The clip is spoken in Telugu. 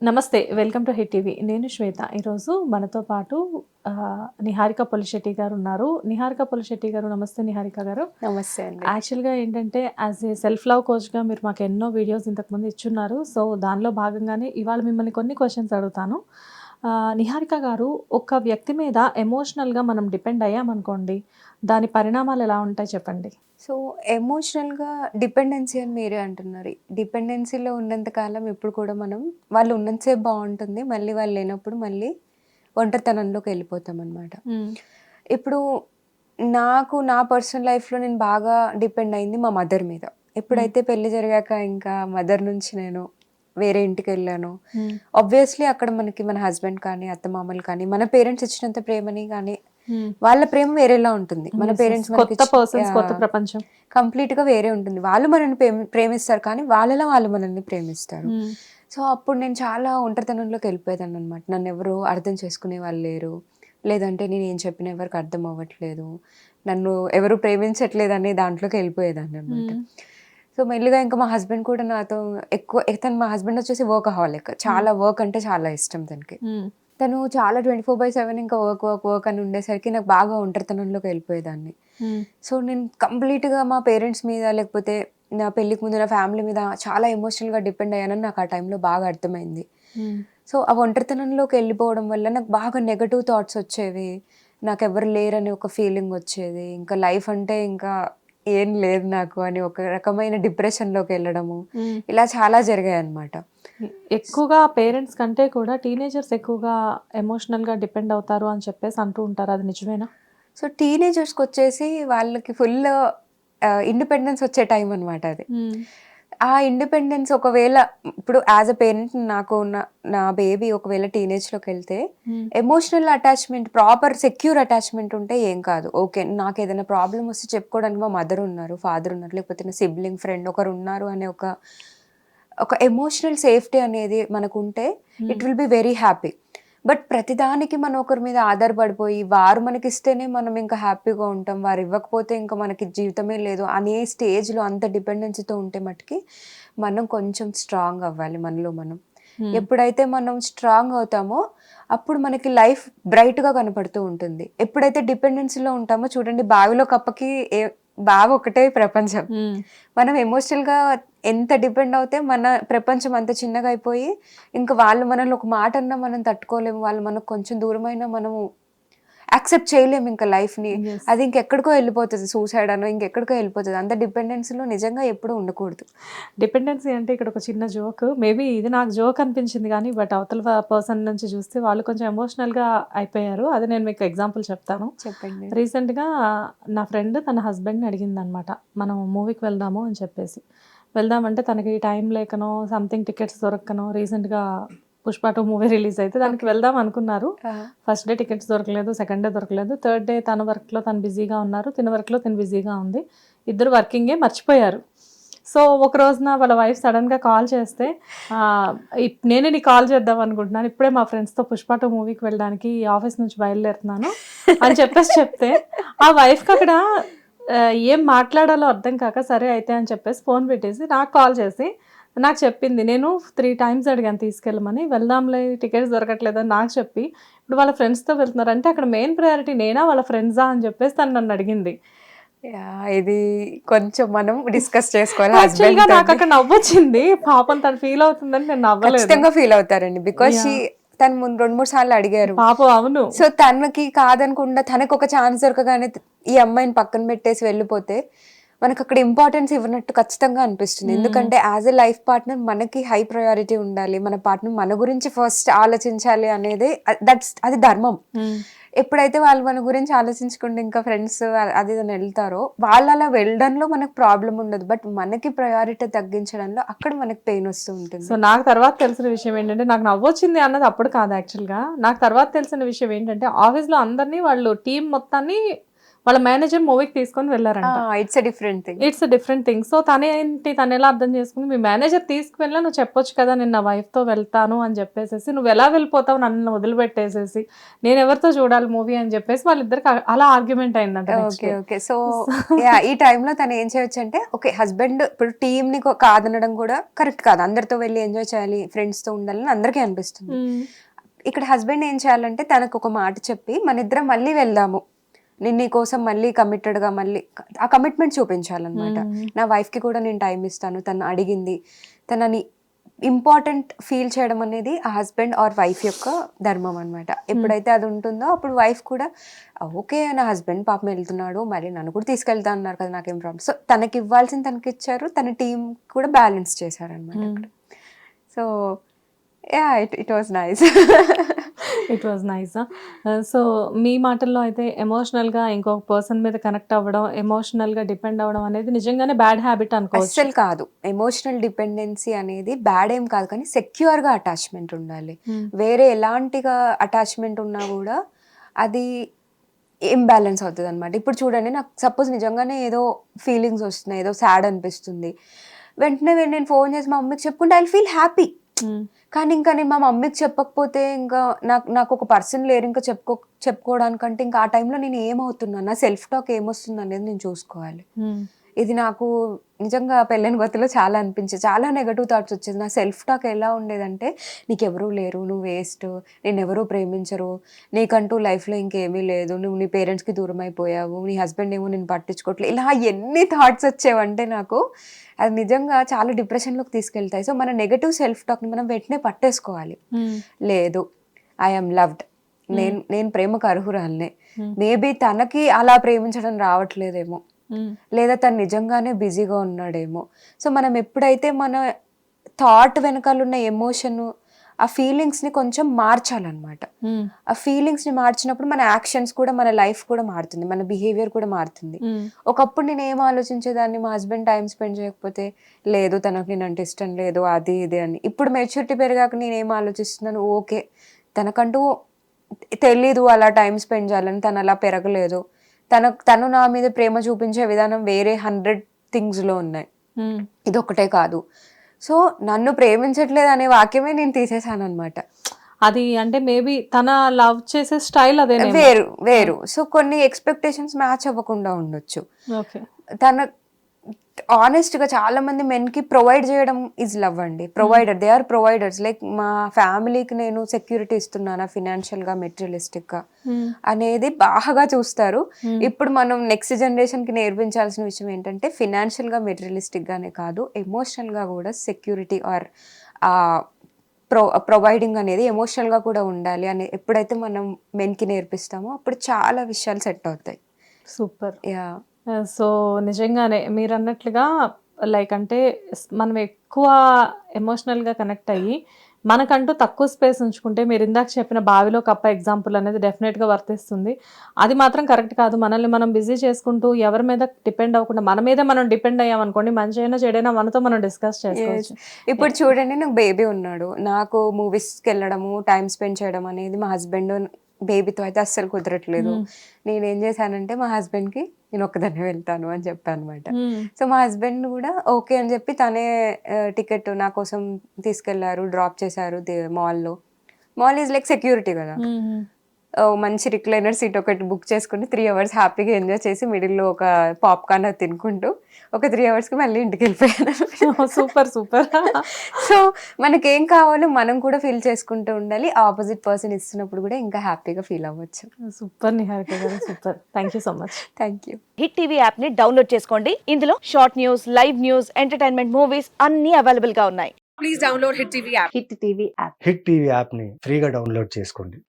నమస్తే, వెల్కమ్ టు హిట్ టీవీ. నేను శ్వేత. ఈరోజు మనతో పాటు నిహారిక పొలిశెట్టి గారు ఉన్నారు. నిహారిక పొలిశెట్టి గారు, నమస్తే నిహారిక గారు. నమస్తే అండి. యాక్చువల్గా ఏంటంటే యాజ్ ఏ సెల్ఫ్ లవ్ కోచ్గా మీరు మాకు ఎన్నో వీడియోస్ ఇంతకుముందు ఇచ్చున్నారు. సో దానిలో భాగంగానే ఇవాళ మిమ్మల్ని కొన్ని క్వశ్చన్స్ అడుగుతాను. నిహారిక గారు, ఒక వ్యక్తి మీద ఎమోషనల్గా మనం డిపెండ్ అయ్యామనుకోండి, దాని పరిణామాలు ఎలా ఉంటాయి చెప్పండి. సో ఎమోషనల్గా డిపెండెన్సీ అని మీరే అంటున్నారు. డిపెండెన్సీలో ఉన్నంత కాలం ఎప్పుడు కూడా మనం వాళ్ళు ఉన్నంతసేపు బాగుంటుంది, మళ్ళీ వాళ్ళు లేనప్పుడు మళ్ళీ ఒంటరితనంలోకి వెళ్ళిపోతాం అనమాట. ఇప్పుడు నా పర్సనల్ లైఫ్లో నేను బాగా డిపెండ్ అయింది మా మదర్ మీద. ఎప్పుడైతే పెళ్లి జరిగాక ఇంకా మదర్ నుంచి నేను వేరే ఇంటికి వెళ్ళాను, ఆబ్వియస్లీ అక్కడ మనకి మన హస్బెండ్ కానీ అత్తమామలు కానీ మన పేరెంట్స్ ఇచ్చినంత ప్రేమని కానీ వాళ్ళ ప్రేమ వేరేలా ఉంటుంది. మన పేరెంట్స్ కొత్త ప్రపంచం కంప్లీట్ గా వేరే ఉంటుంది. వాళ్ళు మనల్ని ప్రేమిస్తారు కానీ వాళ్ళలా వాళ్ళు మనల్ని ప్రేమిస్తారు. సో అప్పుడు నేను చాలా ఒంటరితనంలోకి వెళ్ళిపోయేదాన్ని అనమాట. నన్ను ఎవరు అర్థం చేసుకునే వాళ్ళు లేరు, లేదంటే నేను ఏం చెప్పినా ఎవరికి అర్థం అవ్వట్లేదు, నన్ను ఎవరు ప్రేమించట్లేదు అనే దాంట్లోకి వెళ్ళిపోయేదాన్ని అనమాట. సో మెల్లిగా ఇంకా మా హస్బెండ్ కూడా నాతో ఎక్కువ మా హస్బెండ్ వచ్చేసి వర్కహాలిక్, చాలా వర్క్ అంటే చాలా ఇష్టం తనకి. తను చాలా 24/7 ఇంకా వర్క్ అని ఉండేసరికి నాకు బాగా ఒంటరితనంలోకి వెళ్ళిపోయేదాన్ని. సో నేను కంప్లీట్గా మా పేరెంట్స్ మీద లేకపోతే నా పెళ్ళికి ముందు నా ఫ్యామిలీ మీద చాలా ఎమోషనల్గా డిపెండ్ అయ్యానని నాకు ఆ టైంలో బాగా అర్థమైంది. సో ఆ ఒంటరితనంలోకి వెళ్ళిపోవడం వల్ల నాకు బాగా నెగటివ్ థాట్స్ వచ్చేవి, నాకు ఎవరు లేరని ఒక ఫీలింగ్ వచ్చేది, ఇంకా లైఫ్ అంటే ఇంకా ఏం లేదు నాకు అని ఒక రకమైన డిప్రెషన్లోకి వెళ్ళడము, ఇలా చాలా జరిగాయి అన్నమాట. ఎక్కువగా పేరెంట్స్ కంటే కూడా టీనేజర్స్ ఎక్కువగా ఎమోషనల్గా డిపెండ్ అవుతారు అని చెప్పేసి అంటూ ఉంటారు, అది నిజమేనా? సో టీనేజర్స్కి వచ్చేసి వాళ్ళకి ఫుల్ ఇండిపెండెన్స్ వచ్చే టైం అనమాట అది. ఆ ఇండిపెండెన్స్ ఒకవేళ ఇప్పుడు యాజ్ అ పేరెంట్ నాకు నా బేబీ ఒకవేళ టీనేజ్లోకి వెళ్తే emotional attachment, proper secure attachment ఉంటే ఏం కాదు, ఓకే నాకు ఏదైనా ప్రాబ్లం వస్తే చెప్పుకోవడానికి మా మదర్ ఉన్నారు, ఫాదర్ ఉన్నారు, లేకపోతే నా సిబ్లింగ్ ఫ్రెండ్ ఒకరు ఉన్నారు అనే ఒక ఎమోషనల్ సేఫ్టీ అనేది మనకు ఉంటే it will be very happy. But ప్రతిదానికి మనం ఒకరి మీద ఆధారపడిపోయి వారు మనకి ఇస్తేనే మనం ఇంకా హ్యాపీగా ఉంటాం, వారు ఇవ్వకపోతే ఇంకా మనకి జీవితమే లేదు అనే స్టేజ్లో అంత డిపెండెన్సీతో ఉంటే మటుకి మనం కొంచెం స్ట్రాంగ్ అవ్వాలి మనలో మనం. ఎప్పుడైతే మనం స్ట్రాంగ్ అవుతామో అప్పుడు మనకి లైఫ్ బ్రైట్గా కనపడుతూ ఉంటుంది. ఎప్పుడైతే డిపెండెన్సీలో ఉంటామో చూడండి, బావిలో కప్పకి బావి ఒకటే ప్రపంచం. మనం ఎమోషనల్గా ఎంత డిపెండ్ అవుతే మన ప్రపంచం అంత చిన్నగా అయిపోయి ఇంకా వాళ్ళు మనల్ని ఒక మాట అన్నా మనం తట్టుకోలేము, వాళ్ళు మనకు కొంచెం దూరమైనా మనము యాక్సెప్ట్ చేయలేము ఇంకా లైఫ్ని. అది ఇంకెక్కడికో వెళ్ళిపోతుంది, సూసైడ్ అనో ఇంకెక్కడికో వెళ్ళిపోతుంది. అంత డిపెండెన్సీలో నిజంగా ఎప్పుడూ ఉండకూడదు. డిపెండెన్సీ అంటే ఇక్కడ ఒక చిన్న జోక్, మేబీ ఇది నాకు జోక్ అనిపించింది కానీ బట్ అవతల పర్సన్ నుంచి చూస్తే వాళ్ళు కొంచెం ఎమోషనల్గా అయిపోయారు. అది నేను మీకు ఎగ్జాంపుల్ చెప్తాను. చెప్పండి. రీసెంట్గా నా ఫ్రెండ్ తన హస్బెండ్ని అడిగింది అనమాట, మనం మూవీకి వెళ్దాము అని చెప్పేసి. వెళ్దామంటే తనకి టైం లేకనో సంథింగ్ టికెట్స్ దొరకనో, రీసెంట్గా పుష్ప 2 మూవీ రిలీజ్ అయితే దానికి వెళ్దాం అనుకున్నారు. ఫస్ట్ డే టికెట్స్ దొరకలేదు, సెకండ్ డే దొరకలేదు, థర్డ్ డే తన వర్క్లో తను బిజీగా ఉన్నారు, తిన వర్క్లో తిను బిజీగా ఉంది, ఇద్దరు వర్కింగే మర్చిపోయారు. సో ఒక రోజున వాళ్ళ వైఫ్ సడన్గా కాల్ చేస్తే నేనే నీకు కాల్ చేద్దాం అనుకుంటున్నాను, ఇప్పుడే మా ఫ్రెండ్స్తో పుష్ప 2 మూవీకి వెళ్ళడానికి ఆఫీస్ నుంచి బయలుదేరుతున్నాను అని చెప్తే ఆ వైఫ్కి అక్కడ ఏం మాట్లాడాలో అర్థం కాక సరే అయితే అని చెప్పేసి ఫోన్ పెట్టేసి నాకు కాల్ చేసి నాకు చెప్పింది, నేను 3 times అడిగాను తీసుకెళ్ళమని, వెళ్దాంలే టికెట్స్ దొరకట్లేదని నాకు చెప్పి ఇప్పుడు వాళ్ళ ఫ్రెండ్స్తో వెళ్తున్నారంటే అక్కడ మెయిన్ ప్రయారిటీ నేనా వాళ్ళ ఫ్రెండ్సా అని చెప్పేసి తను నన్ను అడిగింది. ఇది కొంచెం మనం డిస్కస్ చేసుకోవాలి. యాక్చువల్గా నాకు అక్కడ నవ్వొచ్చింది, పాపం తను ఫీల్ అవుతుందని నేను నవ్వలేదు. ఖచ్చితంగా ఫీల్ అవుతారండి, బికాస్ తను ముందు 2-3 సార్లు అడిగారు పాపం. అవును. సో తనకి కాదనకుండా తనకు ఒక ఛాన్స్ దొరకగానే ఈ అమ్మాయిని పక్కన పెట్టేసి వెళ్ళిపోతే మనకు అక్కడ ఇంపార్టెన్స్ ఇవ్వనట్టు ఖచ్చితంగా అనిపిస్తుంది. ఎందుకంటే యాజ్ ఎ లైఫ్ పార్ట్నర్ మనకి హై ప్రయారిటీ ఉండాలి, మన పార్ట్నర్ మన గురించి ఫస్ట్ ఆలోచించాలి అనేది అది ధర్మం. ఎప్పుడైతే వాళ్ళు మన గురించి ఆలోచించకుండా ఇంకా ఫ్రెండ్స్ అది వెళ్తారో వాళ్ళు అలా వెళ్ళడంలో మనకు ప్రాబ్లం ఉండదు, బట్ మనకి ప్రయారిటీ తగ్గించడంలో అక్కడ మనకి పెయిన్ వస్తూ ఉంటుంది. సో నాకు తర్వాత తెలిసిన విషయం ఏంటంటే, నాకు నవ్వొచ్చింది అన్నది అప్పుడు కాదు, యాక్చువల్గా నాకు తర్వాత తెలిసిన విషయం ఏంటంటే ఆఫీస్లో అందరినీ వాళ్ళు టీం మొత్తాన్ని వాళ్ళ మేనేజర్ మూవీకి తీసుకొని వెళ్ళారంట. It's different thing. It's different thing. So తనేంటి, తను ఎలా అర్థం చేసుకుంది, మీ మేనేజర్ తీసుకువెళ్ళా నువ్వు చెప్పొచ్చు కదా నేను నా వైఫ్తో వెళ్తాను అని చెప్పేసి, నువ్వు ఎలా వెళ్ళిపోతావు నన్ను వదిలిపెట్టేసేసి, నేను ఎవరితో చూడాలి మూవీ అని చెప్పేసి వాళ్ళిద్దరికి అలా ఆర్గ్యుమెంట్ అయిందంట. Okay okay. సో ఈ టైంలో తను ఏం చేయొచ్చు అంటే, ఓకే హస్బెండ్ ఇప్పుడు టీమ్ ని కాదనడం కూడా కరెక్ట్ కాదు, అందరితో వెళ్ళి ఎంజాయ్ చేయాలి, ఫ్రెండ్స్ తో ఉండాలని అందరికీ అనిపిస్తుంది. ఇక్కడ హస్బెండ్ ఏం చేయాలంటే తనకు ఒక మాట చెప్పి మన ఇద్దరం మళ్ళీ వెళ్దాము, నేను నీ కోసం మళ్ళీ కమిటెడ్ గా మళ్ళీ ఆ కమిట్మెంట్ చూపించాలన్నమాట. నా వైఫ్ కి కూడా నేను టైం ఇస్తాను, తను అడిగింది, తనని ఇంపార్టెంట్ ఫీల్ చేయడం అనేది ఆ హస్బెండ్ ఆర్ వైఫ్ యొక్క ధర్మం అనమాట. ఎప్పుడైతే అది ఉంటుందో అప్పుడు వైఫ్ కూడా ఓకే నా హస్బెండ్ పాపం వెళ్తున్నాడు, మరి నన్ను కూడా తీసుకెళ్తా అన్నారు కదా, నాకేం ప్రాబ్లం. సో తనకి ఇవ్వాల్సింది తనకి ఇచ్చారు, తన టీం కూడా బ్యాలెన్స్ చేశారనమాట. So ya it was nice. It was nice. So మీ మాటల్లో అయితే ఎమోషనల్గా ఇంకొక పర్సన్ మీద కనెక్ట్ అవ్వడం, ఎమోషనల్గా డిపెండ్ అవ్వడం అనేది నిజంగానే బ్యాడ్ హ్యాబిట్ అనుకోవచ్చు. అస్సలు కాదు. ఎమోషనల్ డిపెండెన్సీ అనేది బ్యాడ్ ఏం కాదు, కానీ సెక్యూర్గా అటాచ్మెంట్ ఉండాలి. వేరే ఎలాంటిగా అటాచ్మెంట్ ఉన్నా కూడా అది ఇంబ్యాలెన్స్ అవుతుంది అనమాట. ఇప్పుడు చూడండి, నాకు సపోజ్ నిజంగానే ఏదో ఫీలింగ్స్ వస్తున్నాయి, ఏదో సాడ్ అనిపిస్తుంది, వెంటనే నేను ఫోన్ చేసి మా మమ్మీకి చెప్పుకుంటే ఐ ఫీల్ హ్యాపీ. కానీ ఇంకా నేను మా మమ్మీకి చెప్పకపోతే ఇంకా నాకు ఒక పర్సన్ లేరు ఇంకా చెప్పుకోవడానికంటే, ఇంకా ఆ టైంలో నేను ఏమవుతున్నాను, నా సెల్ఫ్ టాక్ ఏమొస్తుంది అనేది నేను చూసుకోవాలి. ఇది నాకు నిజంగా పెళ్ళైన కొత్తలో చాలా అనిపించేది, చాలా నెగటివ్ థాట్స్ వచ్చేది. నా సెల్ఫ్ టాక్ ఎలా ఉండేదంటే, నీకెవరూ లేరు, నువ్వు వేస్ట్, నేను ఎవరూ ప్రేమించరు, నీకంటూ లైఫ్లో ఇంకేమీ లేదు, నువ్వు నీ పేరెంట్స్కి దూరం అయిపోయావు, నీ హస్బెండ్ ఏమో నేను పట్టించుకోవట్లేదు, ఇలా ఎన్ని థాట్స్ వచ్చేవంటే నాకు అది నిజంగా చాలా డిప్రెషన్లోకి తీసుకెళ్తాయి. సో మన నెగటివ్ సెల్ఫ్ టాక్ని మనం వెంటనే పట్టేసుకోవాలి. లేదు, ఐఎమ్ లవ్డ్, నేను ప్రేమకు అర్హురాలనే, మేబీ తనకి అలా ప్రేమించడం రావట్లేదేమో, లేదా తను నిజంగానే బిజీగా ఉన్నాడేమో. సో మనం ఎప్పుడైతే మన థాట్ వెనకాల ఉన్న ఎమోషన్, ఆ ఫీలింగ్స్ని కొంచెం మార్చాలన్నమాట. ఆ ఫీలింగ్స్ని మార్చినప్పుడు మన యాక్షన్స్ కూడా, మన లైఫ్ కూడా మారుతుంది, మన బిహేవియర్ కూడా మారుతుంది. ఒకప్పుడు నేను ఏం ఆలోచించేదాన్ని, మా హస్బెండ్ టైం స్పెండ్ చేయకపోతే, లేదు తనకు నేనంటే ఇష్టం లేదు, అది ఇది అని. ఇప్పుడు మెచ్యూరిటీ పెరిగాక నేను ఏం ఆలోచిస్తున్నాను, ఓకే తనకంటూ తెలీదు అలా టైం స్పెండ్ చేయాలని, తను అలా పెరగలేదు, తను నా మీద ప్రేమ చూపించే విధానం వేరే 100 థింగ్స్లో ఉన్నాయి, ఇది ఒకటే కాదు. సో నన్ను ప్రేమించట్లేదు అనే వాక్యమే నేను తీసేసాను అనమాట. అది అంటే మేబీ తన లవ్ చేసే స్టైల్ అదే వేరు. సో కొన్ని ఎక్స్పెక్టేషన్స్ మ్యాచ్ అవ్వకుండా ఉండొచ్చు. ఓకే, తన ఆనెస్ట్ గా చాలా మంది మెన్ కి ప్రొవైడ్ చేయడం ఈజ్ లవ్ అండి. Provider, they are providers. Like మా ఫ్యామిలీకి నేను సెక్యూరిటీ ఇస్తున్నానా ఫినాన్షియల్ గా, మెటీరియలిస్టిక్ గా అనేది బాగా చూస్తారు. ఇప్పుడు మనం నెక్స్ట్ జనరేషన్ కి నేర్పించాల్సిన విషయం ఏంటంటే, ఫినాన్షియల్ గా, మెటీరియలిస్టిక్ గానే కాదు, ఎమోషనల్ గా కూడా సెక్యూరిటీ ఆర్ ప్రొవైడింగ్ అనేది ఎమోషనల్ గా కూడా ఉండాలి అని ఎప్పుడైతే మనం మెన్ కి నేర్పిస్తామో అప్పుడు చాలా విషయాలు సెట్ అవుతాయి. సూపర్. యా. సో నిజంగానే మీరు అన్నట్లుగా లైక్ అంటే మనం ఎక్కువ ఎమోషనల్గా కనెక్ట్ అయ్యి మనకంటూ తక్కువ స్పేస్ ఉంచుకుంటే, మీరు ఇందాక చెప్పిన బావిలో కప్ప ఎగ్జాంపుల్ అనేది డెఫినెట్గా వర్తిస్తుంది. అది మాత్రం కరెక్ట్ కాదు. మనల్ని మనం బిజీ చేసుకుంటూ ఎవరి మీద డిపెండ్ అవ్వకుండా మన మీదే మనం డిపెండ్ అయ్యామనుకోండి, మంచి అయినా చెడైనా మనతో మనం డిస్కస్ చేసుకోవచ్చు. ఇప్పుడు చూడండి, నాకు బేబీ ఉన్నాడు, నాకు మూవీస్కి వెళ్ళడము, టైం స్పెండ్ చేయడం అనేది మా హస్బెండ్ బేబీతో అయితే అస్సలు కుదరట్లేదు. నేనేం చేశానంటే మా హస్బెండ్కి నేను ఒక్కదాన్నే వెళ్తాను అని చెప్పాను అనమాట. సో మా హస్బెండ్ కూడా ఓకే అని చెప్పి తనే టికెట్ నా కోసం తీసుకెళ్లారు, డ్రాప్ చేశారు మాల్లో. మాల్ ఈజ్ లైక్ సెక్యూరిటీ కదా. మంచి రిక్లైనర్ సీట్ ఒకటి బుక్ చేసుకుని 3 hours హ్యాపీగా ఎంజాయ్ చేసి మిడిల్లో ఒక పాప్కార్న్ అది తినుకుంటూ ఒక 3 hours మళ్ళీ ఇంటికి వెళ్ళిపోయాను. Super super. సో మనకేం కావాలో మనం కూడా ఫీల్ చేసుకుంటూ ఉండాలి, ఆపోజిట్ పర్సన్ ఇస్తున్నప్పుడు కూడా ఇంకా హ్యాపీగా ఫీల్ అవ్వచ్చు. సూపర్ నిహారిక గారు, super. Thank you so much. Thank you. Hit TV app ని డౌన్లోడ్ చేసుకోండి. ఇందులో short news, live news, entertainment movies అన్ని అవైలబుల్ గా ఉన్నాయి. Please download Hit TV app. Hit TV app. Hit TV యాప్ని ఫ్రీగా డౌన్లోడ్ చేసుకోండి.